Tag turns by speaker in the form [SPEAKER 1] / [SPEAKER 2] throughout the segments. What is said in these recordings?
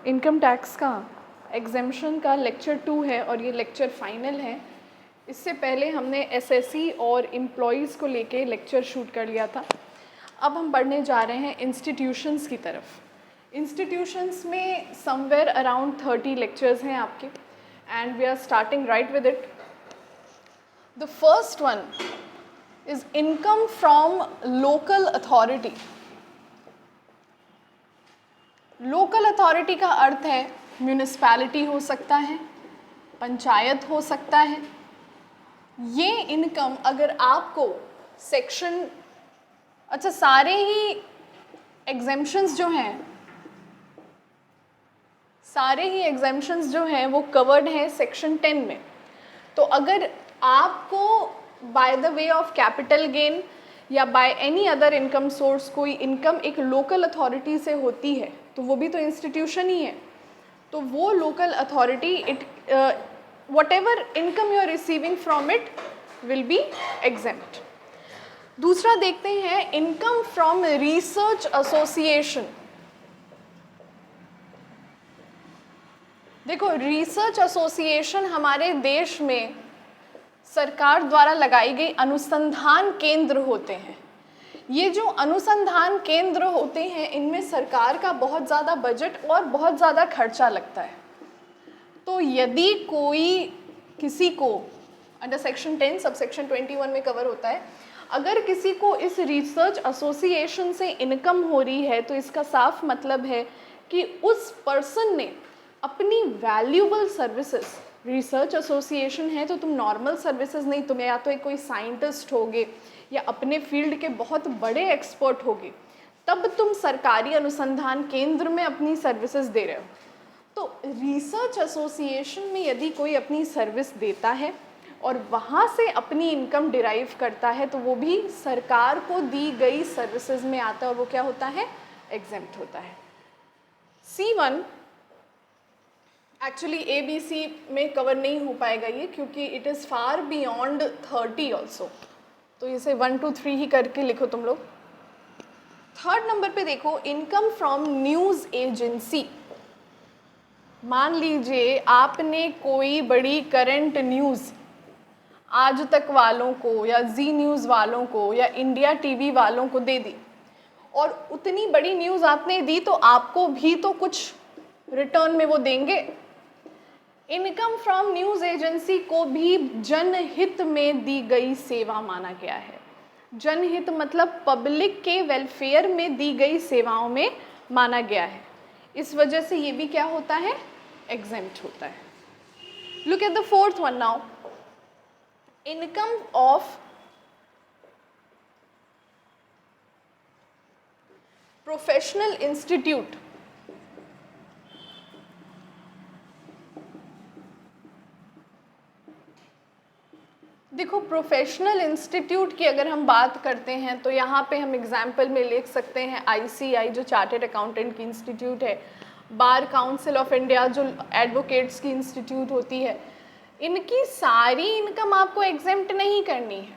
[SPEAKER 1] Income tax का exemption का lecture 2 है और ये लेक्चर फाइनल है। इससे पहले हमने एसएससी और एम्प्लॉयज़ को लेके लेक्चर शूट कर लिया था। अब हम बढ़ने जा रहे हैं इंस्टीट्यूशंस की तरफ। इंस्टीट्यूशंस में समवेयर अराउंड 30 लेक्चर्स हैं आपके, and we are starting right with it. The first one is income from local authority. Local authority का अर्थ है म्यूनिसिपैलिटी हो सकता है, पंचायत हो सकता है। ये इनकम अगर आपको सेक्शन, अच्छा सारे ही एग्जेम्पशंस जो हैं वो कवर्ड हैं सेक्शन 10 में। तो अगर आपको by the way of capital gain या by any other income source कोई इनकम एक लोकल अथॉरिटी से होती है तो वो भी तो इंस्टीट्यूशन ही है। तो वो local authority whatever income you are receiving from it will be exempt. दूसरा देखते हैं इनकम फ्रॉम रिसर्च एसोसिएशन। देखो, रिसर्च एसोसिएशन हमारे देश में सरकार द्वारा लगाई गई अनुसंधान केंद्र होते हैं। ये जो अनुसंधान केंद्र होते हैं इनमें सरकार का बहुत ज़्यादा बजट और बहुत ज़्यादा खर्चा लगता है। तो यदि किसी को अंडर सेक्शन 10 सब सेक्शन 21 में कवर होता है, अगर किसी को इस रिसर्च एसोसिएशन से इनकम हो रही है तो इसका साफ मतलब है कि उस पर्सन ने अपनी वैल्यूबल सर्विसेज, रिसर्च एसोसिएशन है तो तुम नॉर्मल सर्विसेज नहीं, तुम या तो एक कोई साइंटिस्ट होगे या अपने फील्ड के बहुत बड़े एक्सपर्ट होगे, तब तुम सरकारी अनुसंधान केंद्र में अपनी सर्विसेज दे रहे हो। तो रिसर्च एसोसिएशन में यदि कोई अपनी सर्विस देता है और वहाँ से अपनी इनकम डिराइव करता है तो वो भी सरकार को दी गई सर्विसेज में आता है और वो क्या होता है, एग्जेम्प्ट होता है। C1 एक्चुअली ABC में कवर नहीं हो पाएगा ये, क्योंकि it is far beyond 30 also. तो इसे 1 2 3 ही करके लिखो तुम लोग। थर्ड नंबर पे देखो इनकम फ्रॉम न्यूज़ एजेंसी। मान लीजिए आपने कोई बड़ी करंट न्यूज़ आज तक वालों को या जी न्यूज़ वालों को या इंडिया टीवी वालों को दे दी, और उतनी बड़ी न्यूज़ आपने दी तो आपको भी तो कुछ रिटर्न में वो देंगे। इनकम फ्रॉम न्यूज़ एजेंसी को भी जनहित में दी गई सेवा माना गया है। जनहित मतलब पब्लिक के वेलफेयर में दी गई सेवाओं में माना गया है। इस वजह से ये भी क्या होता है, एग्जेम्प्ट होता है। Look at the fourth one now, income of professional institute. देखो, प्रोफेशनल इंस्टीट्यूट की अगर हम बात करते हैं तो यहाँ पे हम एग्जाम्पल में लिख सकते हैं ICI जो चार्टर्ड अकाउंटेंट की इंस्टीट्यूट है, बार काउंसिल ऑफ इंडिया जो एडवोकेट्स की इंस्टीट्यूट होती है। इनकी सारी इनकम आपको एग्जेम्प्ट नहीं करनी है,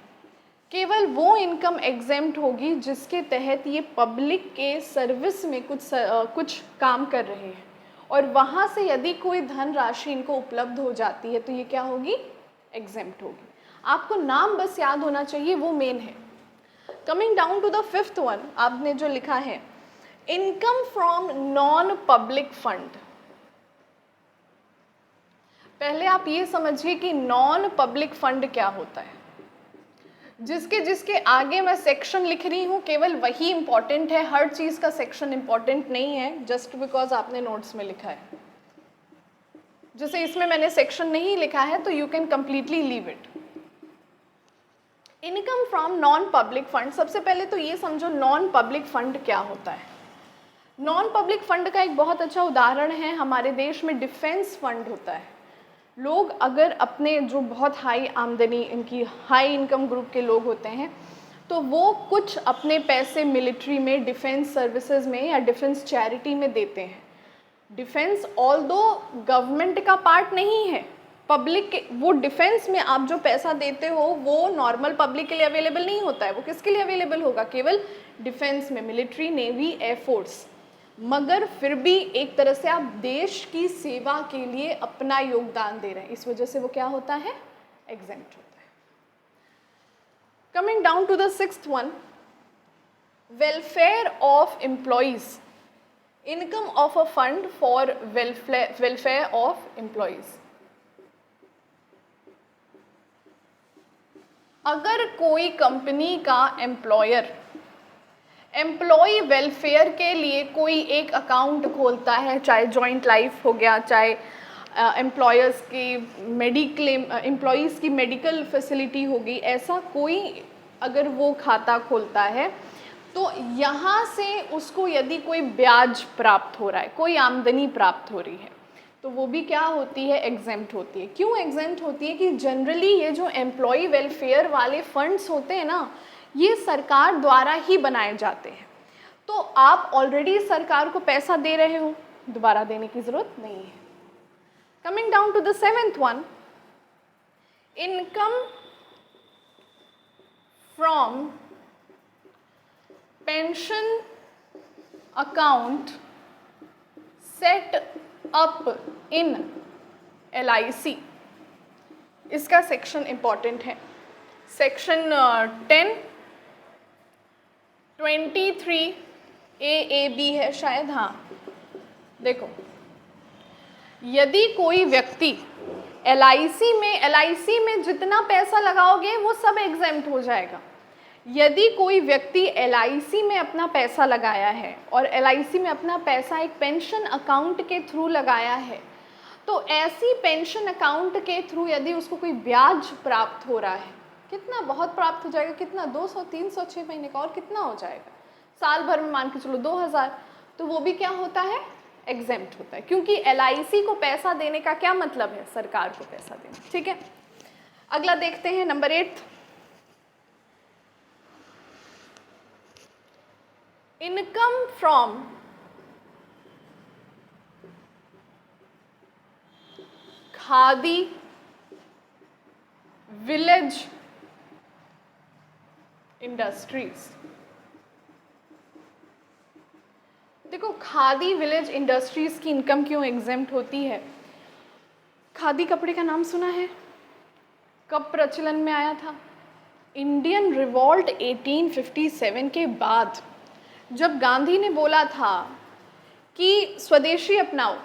[SPEAKER 1] केवल वो इनकम एग्जेम्प्ट होगी जिसके तहत ये पब्लिक के सर्विस में कुछ काम कर रहे हैं, और वहाँ से यदि कोई धनराशि इनको उपलब्ध हो जाती है तो ये क्या होगी, एग्जेम्प्ट होगी। आपको नाम बस याद होना चाहिए, वो मेन है। Coming down to the fifth one, आपने जो लिखा है income from non public fund. पहले आप ये समझिए कि नॉन पब्लिक फंड क्या होता है। जिसके आगे मैं सेक्शन लिख रही हूँ केवल वही इंपॉर्टेंट है, हर चीज़ का सेक्शन इंपॉर्टेंट नहीं है जस्ट बिकॉज आपने नोट्स में लिखा है। जैसे इसमें मैंने सेक्शन नहीं लिखा है तो you can completely leave it. Income from non public fund, सबसे पहले तो ये समझो नॉन पब्लिक फंड क्या होता है। नॉन पब्लिक फंड का एक बहुत अच्छा उदाहरण है हमारे देश में डिफेंस फंड होता है। लोग अगर अपने जो बहुत हाई आमदनी, इनकी हाई इनकम ग्रुप के लोग होते हैं तो वो कुछ अपने पैसे मिलिट्री में, डिफेंस सर्विसेज में या डिफेंस चैरिटी में देते हैं। डिफेंस ऑल्दो गवर्नमेंट का पार्ट नहीं है, पब्लिक, वो डिफेंस में आप जो पैसा देते हो वो नॉर्मल पब्लिक के लिए अवेलेबल नहीं होता है। वो किसके लिए अवेलेबल होगा, केवल डिफेंस में, मिलिट्री, नेवी, एयरफोर्स। मगर फिर भी एक तरह से आप देश की सेवा के लिए अपना योगदान दे रहे हैं, इस वजह से वो क्या होता है, एग्जेम्प्ट होता है। Coming down to the sixth one, welfare of employees, income of a fund for welfare of employees. अगर कोई कंपनी का एम्प्लॉयर एम्प्लॉय वेलफेयर के लिए कोई एक अकाउंट खोलता है, चाहे जॉइंट लाइफ हो गया, चाहे एम्प्लॉयर्स की मेडिक्लेम, एम्प्लॉयज़ की मेडिकल फैसिलिटी होगी, ऐसा कोई अगर वो खाता खोलता है तो यहाँ से उसको यदि कोई ब्याज प्राप्त हो रहा है, कोई आमदनी प्राप्त हो रही है, तो वो भी क्या होती है, एग्जेम्प्ट होती है। क्यों एग्जेम्प्ट होती है कि जनरली ये जो एम्प्लॉय वेलफेयर वाले फंड्स होते हैं ना, ये सरकार द्वारा ही बनाए जाते हैं, तो आप ऑलरेडी सरकार को पैसा दे रहे हो, दोबारा देने की ज़रूरत नहीं है। Coming down to the seventh one, income from pension account set up in LIC, इसका सेक्शन इंपॉर्टेंट है, सेक्शन 10 23 AAB है शायद, हाँ देखो, यदि कोई व्यक्ति LIC में जितना पैसा लगाओगे वो सब एग्जेम्प्ट हो जाएगा। यदि कोई व्यक्ति LIC में अपना पैसा लगाया है और LIC में अपना पैसा एक पेंशन अकाउंट के थ्रू लगाया है, तो ऐसी पेंशन अकाउंट के थ्रू यदि उसको कोई ब्याज प्राप्त हो रहा है, कितना बहुत प्राप्त हो जाएगा, कितना 200 300 6 महीने का, और कितना हो जाएगा, साल भर में मान के चलो 2000, तो वो भी क्या होता है, एग्जेम्प्ट होता है। क्योंकि LIC को पैसा देने का क्या मतलब है, सरकार को पैसा देना। ठीक है, अगला देखते हैं, number 8, income from khadi village industries. देखो, खादी विलेज इंडस्ट्रीज की इनकम क्यों एग्जेम्प्ट होती है? खादी कपड़े का नाम सुना है? कब प्रचलन में आया था? इंडियन रिवॉल्ट 1857 के बाद, जब गांधी ने बोला था कि स्वदेशी अपनाओ,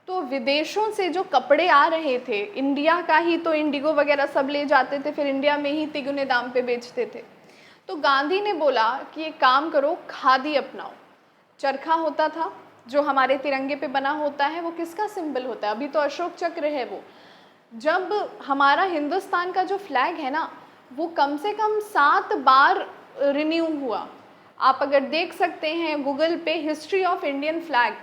[SPEAKER 1] तो विदेशों से जो कपड़े आ रहे थे, इंडिया का ही तो इंडिगो वगैरह सब ले जाते थे, फिर इंडिया में ही तिगुने दाम पे बेचते थे। तो गांधी ने बोला कि एक काम करो, खादी अपनाओ। चरखा होता था जो हमारे तिरंगे पे बना होता है, वो किसका सिंबल होता है? अभी तो अशोक चक्र है वो। जब हमारा हिंदुस्तान का जो फ्लैग है ना, वो कम से कम 7 बार रिन्यू हुआ। आप अगर देख सकते हैं गूगल पे, history of Indian flag,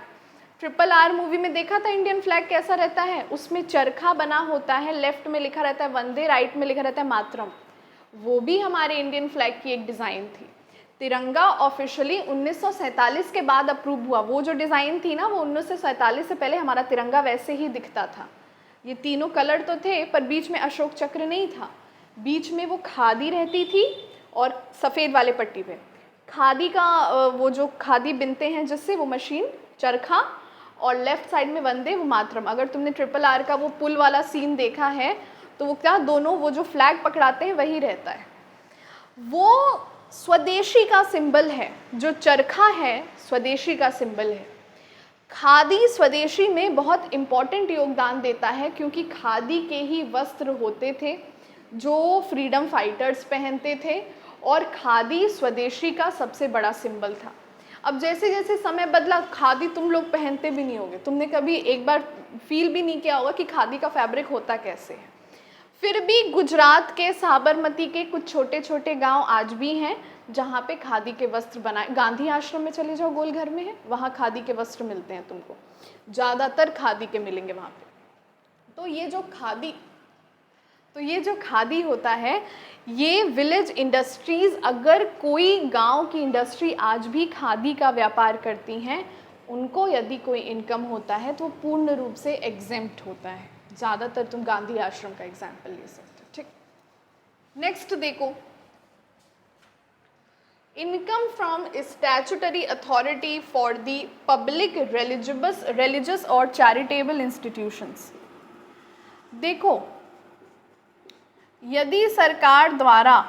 [SPEAKER 1] RRR movie में देखा था इंडियन फ्लैग कैसा रहता है, उसमें चरखा बना होता है, लेफ्ट में लिखा रहता है वंदे, राइट में लिखा रहता है मातरम। वो भी हमारे इंडियन फ्लैग की एक डिज़ाइन थी। तिरंगा ऑफिशियली 1947 के बाद अप्रूव हुआ। वो जो डिज़ाइन थी ना, वो 1947 से पहले हमारा तिरंगा वैसे ही दिखता था। ये तीनों कलर तो थे, पर बीच में अशोक चक्र नहीं था। बीच में वो खादी रहती थी और सफ़ेद वाले पट्टी पे खादी का वो जो खादी बिनते हैं जिससे, वो मशीन चरखा, और लेफ्ट साइड में वंदे, वो मातरम। अगर तुमने RRR का वो पुल वाला सीन देखा है तो वो क्या, दोनों वो जो फ्लैग पकड़ाते हैं वही रहता है। वो स्वदेशी का सिंबल है, जो चरखा है स्वदेशी का सिंबल है। खादी स्वदेशी में बहुत इम्पॉर्टेंट योगदान देता है, क्योंकि खादी के ही वस्त्र होते थे जो फ्रीडम फाइटर्स पहनते थे, और खादी स्वदेशी का सबसे बड़ा सिंबल था। अब जैसे जैसे समय बदला, खादी तुम लोग पहनते भी नहीं होगे, तुमने कभी एक बार फील भी नहीं किया होगा कि खादी का फैब्रिक होता कैसे है। फिर भी गुजरात के साबरमती के कुछ छोटे छोटे गांव आज भी हैं जहाँ पे खादी के वस्त्र बनाए। गांधी आश्रम में चले जाओ, गोलघर में है, वहाँ खादी के वस्त्र मिलते हैं तुमको, ज़्यादातर खादी के मिलेंगे वहाँ पे। तो ये जो खादी होता है, ये विलेज इंडस्ट्रीज़, अगर कोई गांव की इंडस्ट्री आज भी खादी का व्यापार करती हैं, उनको यदि कोई इनकम होता है तो पूर्ण रूप से एग्जेम्प्ट होता है। ज़्यादातर तुम गांधी आश्रम का एग्जाम्पल ले सकते हो। ठीक, नेक्स्ट देखो, income from statutory authority for the public religious और चैरिटेबल इंस्टीट्यूशंस। देखो, यदि सरकार द्वारा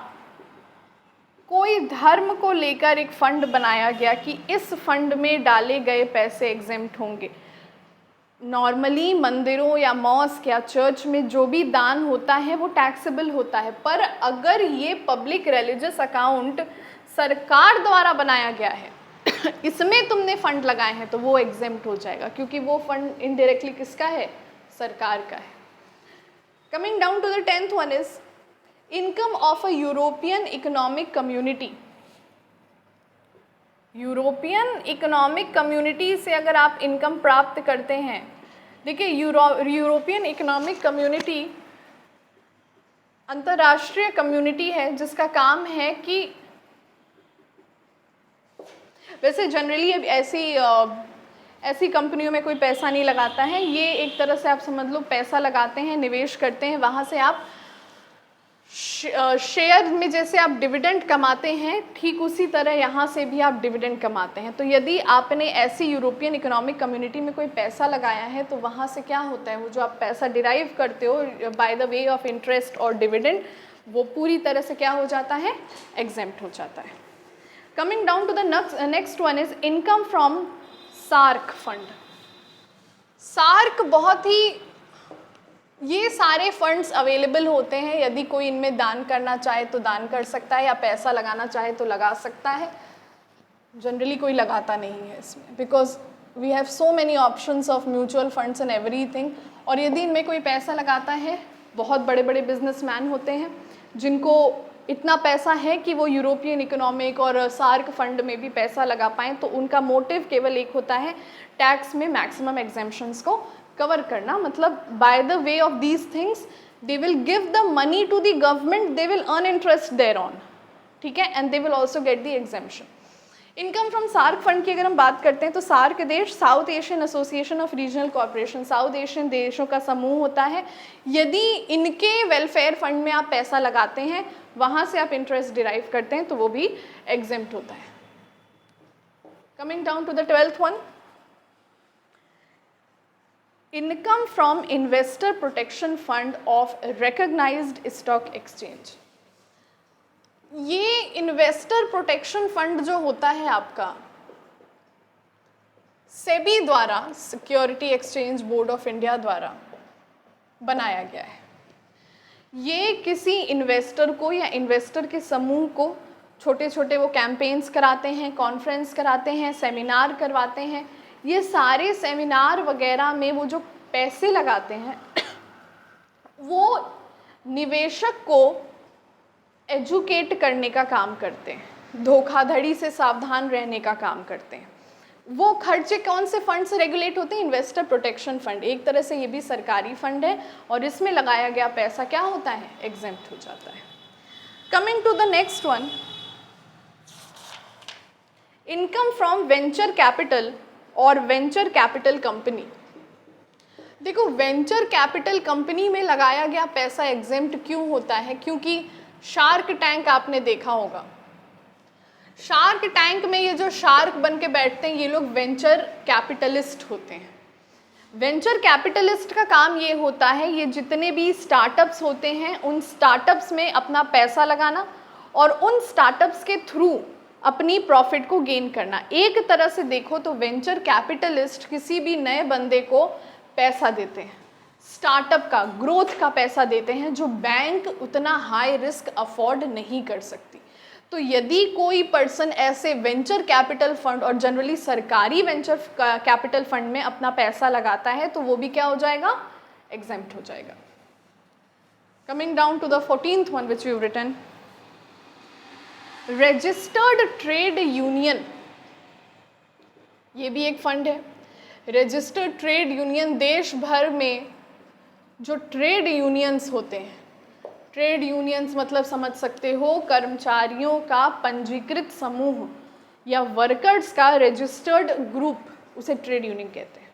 [SPEAKER 1] कोई धर्म को लेकर एक फंड बनाया गया कि इस फंड में डाले गए पैसे एग्जेम्प्ट होंगे, नॉर्मली मंदिरों या मॉस्क या चर्च में जो भी दान होता है वो टैक्सेबल होता है, पर अगर ये पब्लिक रिलीजियस अकाउंट सरकार द्वारा बनाया गया है इसमें तुमने फंड लगाए हैं तो वो एग्जेम्प्ट हो जाएगा, क्योंकि वो फंड इनडायरेक्टली किसका है? सरकार का है। Coming down to the 10th one is income of a European Economic Community. European Economic Community से अगर आप इनकम प्राप्त करते हैं, देखिए यूरोपियन इकोनॉमिक कम्युनिटी अंतर्राष्ट्रीय कम्युनिटी है जिसका काम है कि वैसे जनरली ऐसी कंपनियों में कोई पैसा नहीं लगाता है, ये एक तरह से आप समझ लो पैसा लगाते हैं, निवेश करते हैं, वहाँ से आप शेयर में जैसे आप डिविडेंड कमाते हैं ठीक उसी तरह यहाँ से भी आप डिविडेंड कमाते हैं। तो यदि आपने ऐसी यूरोपियन इकोनॉमिक कम्युनिटी में कोई पैसा लगाया है तो वहाँ से क्या होता है, वो जो आप पैसा डिराइव करते हो bye the way of interest और डिविडेंड, वो पूरी तरह से क्या हो जाता है? एग्जेम्प्ट हो जाता है। Coming down to the next one is income from SAARC fund. SAARC बहुत ही, ये सारे फंड्स अवेलेबल होते हैं, यदि कोई इनमें दान करना चाहे तो दान कर सकता है या पैसा लगाना चाहे तो लगा सकता है। जनरली कोई लगाता नहीं है इसमें, because we have so many options of mutual funds and everything. और यदि इनमें कोई पैसा लगाता है, बहुत बड़े बड़े बिजनेसमैन होते हैं जिनको इतना पैसा है कि वो यूरोपियन इकोनॉमिक और सार्क फंड में भी पैसा लगा पाएँ, तो उनका मोटिव केवल एक होता है, टैक्स में मैक्सिमम एग्जेम्पशंस को कवर करना। मतलब by the way of these things they will give the money to the government, they will earn interest there on, ठीक है, and they will also get the exemption. Income from SAARC fund की अगर हम बात करते हैं तो SAARC देश South Asian Association of Regional Cooperation, South Asian देशों का समूह होता है। यदि इनके वेलफेयर फंड में आप पैसा लगाते हैं, वहाँ से आप इंटरेस्ट डिराइव करते हैं, तो वो भी एग्जेम्प्ट होता है। Coming down to the 12th one, income from investor protection fund of recognised stock exchange. ये इन्वेस्टर प्रोटेक्शन फंड जो होता है आपका, सेबी द्वारा, security exchange board of India द्वारा बनाया गया है। ये किसी इन्वेस्टर को या इन्वेस्टर के समूह को छोटे छोटे वो कैंपेन्स कराते हैं, कॉन्फ्रेंस कराते हैं, सेमिनार करवाते हैं। ये सारे सेमिनार वगैरह में वो जो पैसे लगाते हैं वो निवेशक को एजुकेट करने का काम करते हैं, धोखाधड़ी से सावधान रहने का काम करते हैं। वो खर्चे कौन से फंड से रेगुलेट होते हैं? Investor protection fund. एक तरह से ये भी सरकारी फंड है और इसमें लगाया गया पैसा क्या होता है? एग्जेम्प्ट हो जाता है। Coming to the next one, income from venture capital और वेंचर कैपिटल कंपनी। देखो, वेंचर कैपिटल कंपनी में लगाया गया पैसा एग्जेम्प्ट क्यों होता है? क्योंकि शार्क टैंक आपने देखा होगा, शार्क टैंक में ये जो शार्क बन के बैठते हैं ये लोग वेंचर कैपिटलिस्ट होते हैं। वेंचर कैपिटलिस्ट का काम ये होता है, ये जितने भी स्टार्टअप्स होते हैं उन स्टार्टअप्स में अपना पैसा लगाना और उन स्टार्टअप्स के थ्रू अपनी प्रॉफिट को गेन करना। एक तरह से देखो तो वेंचर कैपिटलिस्ट किसी भी नए बंदे को पैसा देते हैं, स्टार्टअप का, ग्रोथ का पैसा देते हैं, जो बैंक उतना हाई रिस्क अफोर्ड नहीं कर सकती। तो यदि कोई पर्सन ऐसे वेंचर कैपिटल फंड और जनरली सरकारी वेंचर कैपिटल फंड में अपना पैसा लगाता है तो वो भी क्या हो जाएगा? एग्जेम्प्ट हो जाएगा। Coming down to the 14th one which you written, registered trade union. ये भी एक फंड है। रजिस्टर्ड ट्रेड यूनियन देश भर में जो ट्रेड यूनियंस होते हैं, ट्रेड यूनियंस मतलब समझ सकते हो कर्मचारियों का पंजीकृत समूह या वर्कर्स का रजिस्टर्ड ग्रुप, उसे ट्रेड यूनियन कहते हैं।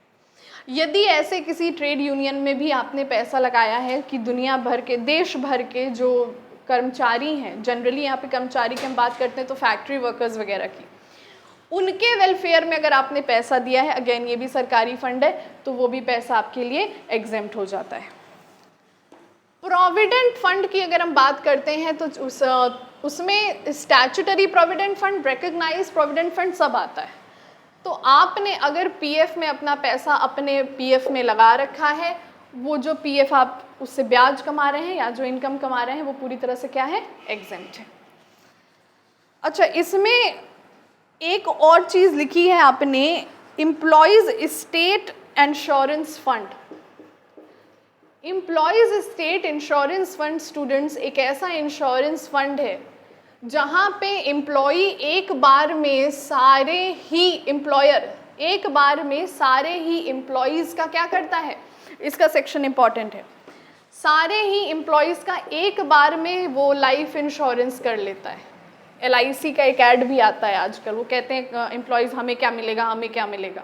[SPEAKER 1] यदि ऐसे किसी ट्रेड यूनियन में भी आपने पैसा लगाया है कि दुनिया भर के, देश भर के जो कर्मचारी हैं, जनरली यहाँ पे कर्मचारी की हम बात करते हैं तो फैक्ट्री वर्कर्स वगैरह की, उनके वेलफेयर में अगर आपने पैसा दिया है, अगेन ये भी सरकारी फंड है, तो वो भी पैसा आपके लिए एग्जेम्प्ट हो जाता है। प्रोविडेंट फंड की अगर हम बात करते हैं तो उसमें statutory provident fund, recognised provident fund सब आता है। तो आपने अगर पीएफ में अपना पैसा अपने पीएफ में लगा रखा है, वो जो पीएफ आप उससे ब्याज कमा रहे हैं या जो इनकम कमा रहे हैं वो पूरी तरह से क्या है, एग्जेम्प्ट है। अच्छा, इसमें एक और चीज़ लिखी है आपने, employees state insurance fund. Employees state insurance fund students एक ऐसा इंश्योरेंस फंड है जहाँ पे एम्प्लॉई एक बार में सारे ही एम्प्लॉयज़ का क्या करता है, इसका सेक्शन इंपॉर्टेंट है, सारे ही एम्प्लॉयज़ का एक बार में वो लाइफ इंश्योरेंस कर लेता है। LIC का एक ऐड भी आता है आजकल, वो कहते हैं एम्प्लॉयज़ हमें क्या मिलेगा, हमें क्या मिलेगा।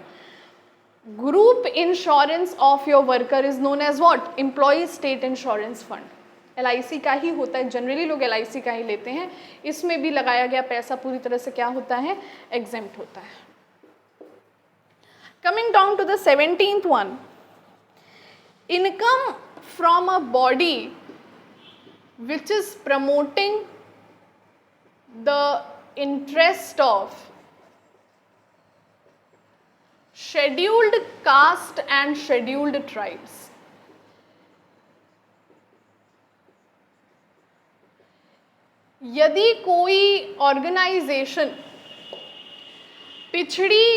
[SPEAKER 1] Group insurance of your worker is known as what, employ state insurance fund. LIC का ही होता है, जनरली लोग LIC का ही लेते हैं। इसमें भी लगाया गया पैसा पूरी तरह से क्या होता है, एग्जेम्प्ट होता है। Coming down to the 17th one, income from a body which is promoting the interest of scheduled caste and scheduled tribes। यदि कोई ऑर्गेनाइजेशन पिछड़ी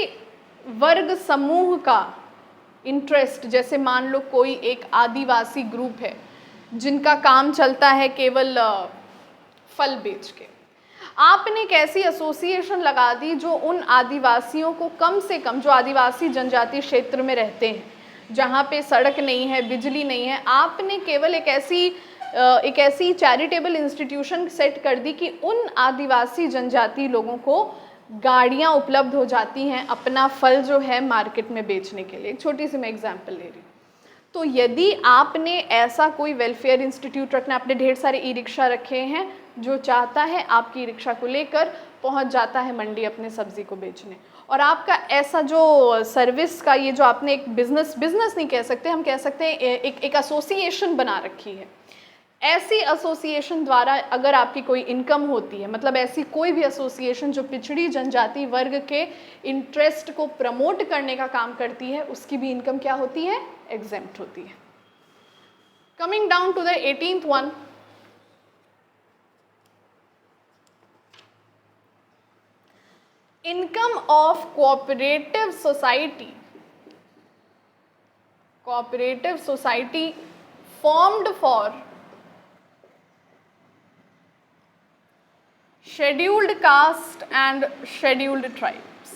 [SPEAKER 1] वर्ग समूह का इंटरेस्ट, जैसे मान लो कोई एक आदिवासी ग्रुप है जिनका काम चलता है केवल फल बेच के, आपने एक ऐसी एसोसिएशन लगा दी जो उन आदिवासियों को कम से कम, जो आदिवासी जनजाति क्षेत्र में रहते हैं जहाँ पे सड़क नहीं है, बिजली नहीं है, आपने केवल एक ऐसी चैरिटेबल इंस्टीट्यूशन सेट कर दी कि उन आदिवासी जनजाति लोगों को गाड़ियाँ उपलब्ध हो जाती हैं अपना फल जो है मार्केट में बेचने के लिए। एक छोटी सी मैं एग्जाम्पल ले रही हूँ। तो यदि आपने ऐसा कोई वेलफेयर इंस्टीट्यूट रखना, आपने ढेर सारे ई रिक्शा रखे हैं, जो चाहता है आपकी रिक्शा को लेकर पहुंच जाता है मंडी अपने सब्जी को बेचने, और आपका ऐसा जो सर्विस का ये जो आपने एक बिजनेस नहीं कह सकते, हम कह सकते हैं एक एसोसिएशन बना रखी है। ऐसी एसोसिएशन द्वारा अगर आपकी कोई इनकम होती है, मतलब ऐसी कोई भी एसोसिएशन जो पिछड़ी जनजाति वर्ग के इंटरेस्ट को प्रमोट करने का काम करती है, उसकी भी इनकम क्या होती है, एग्जेम्प्ट होती है। Coming down to the 18th one, income of cooperative society formed for scheduled caste and scheduled tribes।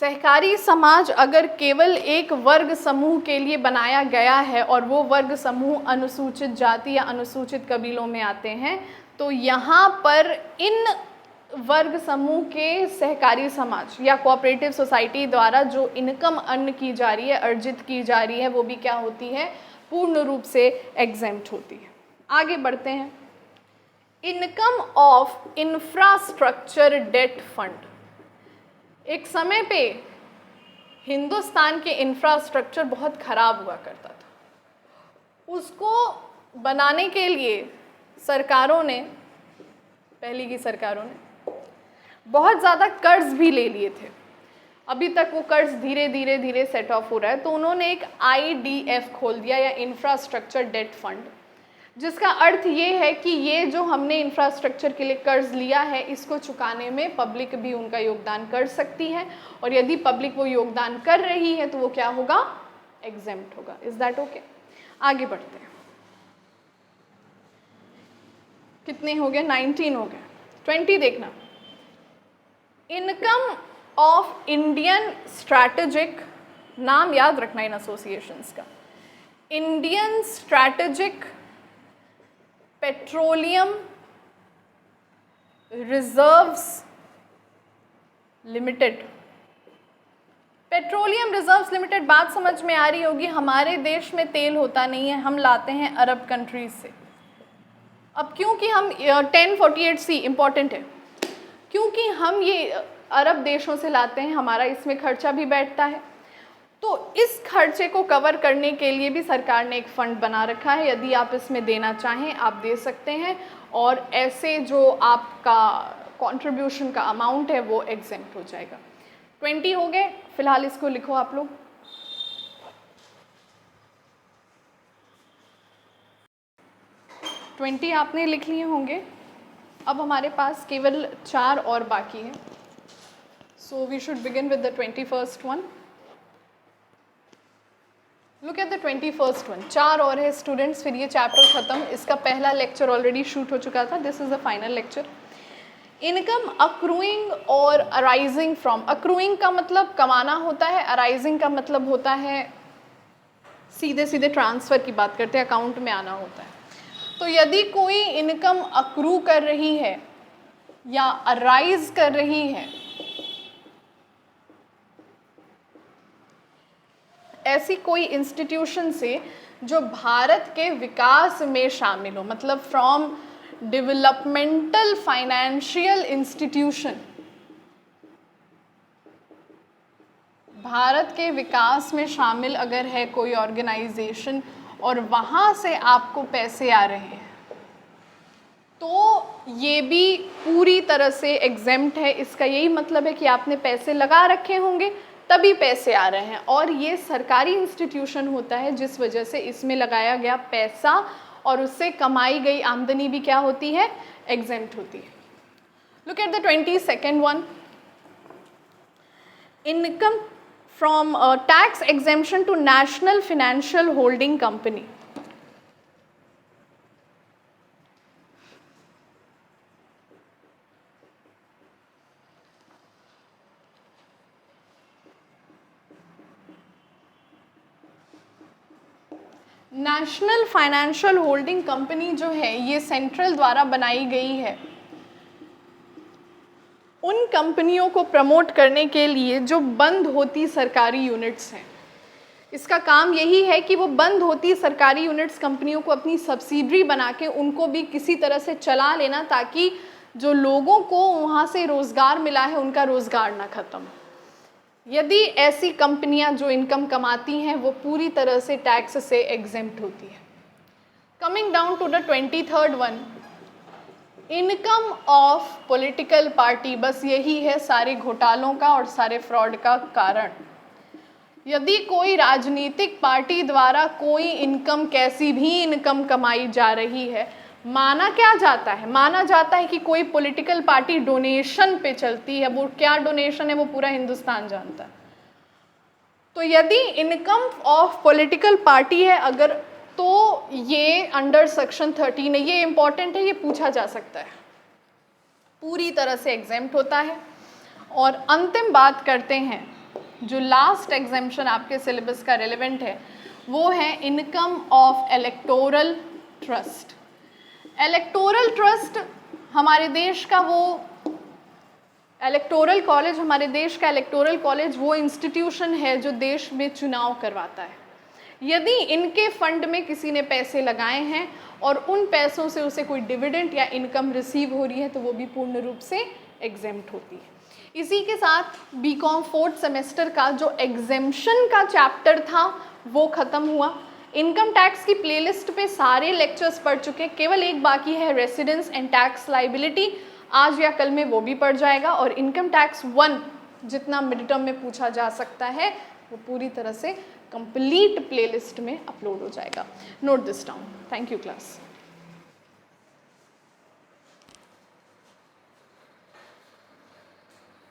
[SPEAKER 1] सहकारी समाज अगर केवल एक वर्ग समूह के लिए बनाया गया है और वो वर्ग समूह अनुसूचित जाति या अनुसूचित कबीलों में आते हैं, तो यहाँ पर इन वर्ग समूह के सहकारी समाज या कोऑपरेटिव सोसाइटी द्वारा जो इनकम अर्न की जा रही है, अर्जित की जा रही है, वो भी क्या होती है, पूर्ण रूप से एग्जेम्प्ट होती है। आगे बढ़ते हैं। Income of infrastructure debt fund. एक समय पे हिंदुस्तान के इंफ्रास्ट्रक्चर बहुत खराब हुआ करता था, उसको बनाने के लिए सरकारों ने, पहले की सरकारों ने बहुत ज़्यादा कर्ज भी ले लिए थे। अभी तक वो कर्ज धीरे धीरे सेट ऑफ हो रहा है। तो उन्होंने एक IDF खोल दिया, या इंफ्रास्ट्रक्चर डेट फंड, जिसका अर्थ ये है कि ये जो हमने इंफ्रास्ट्रक्चर के लिए कर्ज लिया है, इसको चुकाने में पब्लिक भी उनका योगदान कर सकती है, और यदि पब्लिक वो योगदान कर रही है तो वो क्या होगा, एग्जेम्प्ट होगा। Is that okay? आगे बढ़ते हैं। कितने हो गए? 19 हो गए। 20 देखना। इनकम ऑफ इंडियन स्ट्रैटेजिक, नाम याद रखना इन एसोसिएशंस का, Indian strategic petroleum reserves limited. Petroleum reserves limited, बात समझ में आ रही होगी। हमारे देश में तेल होता नहीं है, हम लाते हैं अरब कंट्रीज से। अब क्योंकि हम 1048C इम्पॉर्टेंट है, क्योंकि हम ये अरब देशों से लाते हैं, हमारा इसमें खर्चा भी बैठता है, तो इस खर्चे को कवर करने के लिए भी सरकार ने एक फ़ंड बना रखा है। यदि आप इसमें देना चाहें आप दे सकते हैं, और ऐसे जो आपका कंट्रीब्यूशन का अमाउंट है वो एग्जेम्प्ट हो जाएगा। 20 हो गए, फिलहाल इसको लिखो आप लोग। 20 आपने लिख लिए होंगे। अब हमारे पास केवल 4 और बाकी है। So we should begin with the 21st one. Look at the 21st one. 4 और है स्टूडेंट्स, फिर ये चैप्टर ख़त्म। इसका पहला लेक्चर ऑलरेडी शूट हो चुका था, this is the final lecture. Income accruing और अराइजिंग फ्रॉम। अक्रूइंग का मतलब कमाना होता है, अराइजिंग का मतलब होता है सीधे सीधे ट्रांसफ़र की बात करते हैं, अकाउंट में आना होता है। तो यदि कोई इनकम अक्रू कर रही है या अराइज कर रही है, ऐसी कोई इंस्टीट्यूशन से जो भारत के विकास में शामिल हो, मतलब from developmental financial institution, Bharat के विकास में शामिल अगर है कोई ऑर्गेनाइजेशन और वहाँ से आपको पैसे आ रहे हैं, तो ये भी पूरी तरह से एग्जेम्प्ट है। इसका यही मतलब है कि आपने पैसे लगा रखे होंगे तभी पैसे आ रहे हैं, और ये सरकारी इंस्टीट्यूशन होता है जिस वजह से इसमें लगाया गया पैसा और उससे कमाई गई आमदनी भी क्या होती है, एग्जेम्प्ट होती है। Look at the 22nd one. Income from tax exemption to national financial holding company. National financial holding company जो है ये सेंट्रल द्वारा बनाई गई है उन कंपनियों को प्रमोट करने के लिए जो बंद होती सरकारी यूनिट्स हैं। इसका काम यही है कि वो बंद होती सरकारी यूनिट्स कंपनियों को अपनी सब्सिडरी बना के उनको भी किसी तरह से चला लेना, ताकि जो लोगों को वहाँ से रोज़गार मिला है उनका रोज़गार ना ख़त्म। यदि ऐसी कंपनियां जो इनकम कमाती हैं वो पूरी तरह से टैक्स से एग्जेम्प्ट होती है। Coming down to the 23rd one. Income of political party. बस यही है सारे घोटालों का और सारे फ्रॉड का कारण। यदि कोई राजनीतिक पार्टी द्वारा कोई इनकम, कैसी भी इनकम कमाई जा रही है, माना क्या जाता है, माना जाता है कि कोई पॉलिटिकल पार्टी डोनेशन पे चलती है। वो क्या डोनेशन है वो पूरा हिंदुस्तान जानता है। तो यदि इनकम ऑफ पॉलिटिकल पार्टी है अगर, तो ये अंडर सेक्शन 13 है। ये इंपॉर्टेंट है, ये पूछा जा सकता है, पूरी तरह से एग्जेम्प्ट होता है। और अंतिम बात करते हैं, जो लास्ट एग्जेम्पशन आपके सिलेबस का रिलेवेंट है वो है income of electoral trust. Electoral trust हमारे देश का वो इलेक्टोरल कॉलेज, हमारे देश का इलेक्टोरल कॉलेज वो इंस्टीट्यूशन है जो देश में चुनाव करवाता है। यदि इनके फंड में किसी ने पैसे लगाए हैं और उन पैसों से उसे कोई डिविडेंड या इनकम रिसीव हो रही है तो वो भी पूर्ण रूप से एग्जेम्प्ट होती है। इसी के साथ बीकॉम 4th सेमेस्टर का जो एग्जेम्पशन का चैप्टर था वो ख़त्म हुआ। इनकम टैक्स की प्लेलिस्ट पे सारे लेक्चर्स पढ़ चुके, केवल एक बाकी है रेसिडेंस एंड टैक्स लाइबिलिटी। आज या कल में वो भी पढ़ जाएगा। और इनकम टैक्स 1 जितना मिड टर्म में पूछा जा सकता है वो पूरी तरह से कंप्लीट प्लेलिस्ट में अपलोड हो जाएगा। Note this down. Thank you class.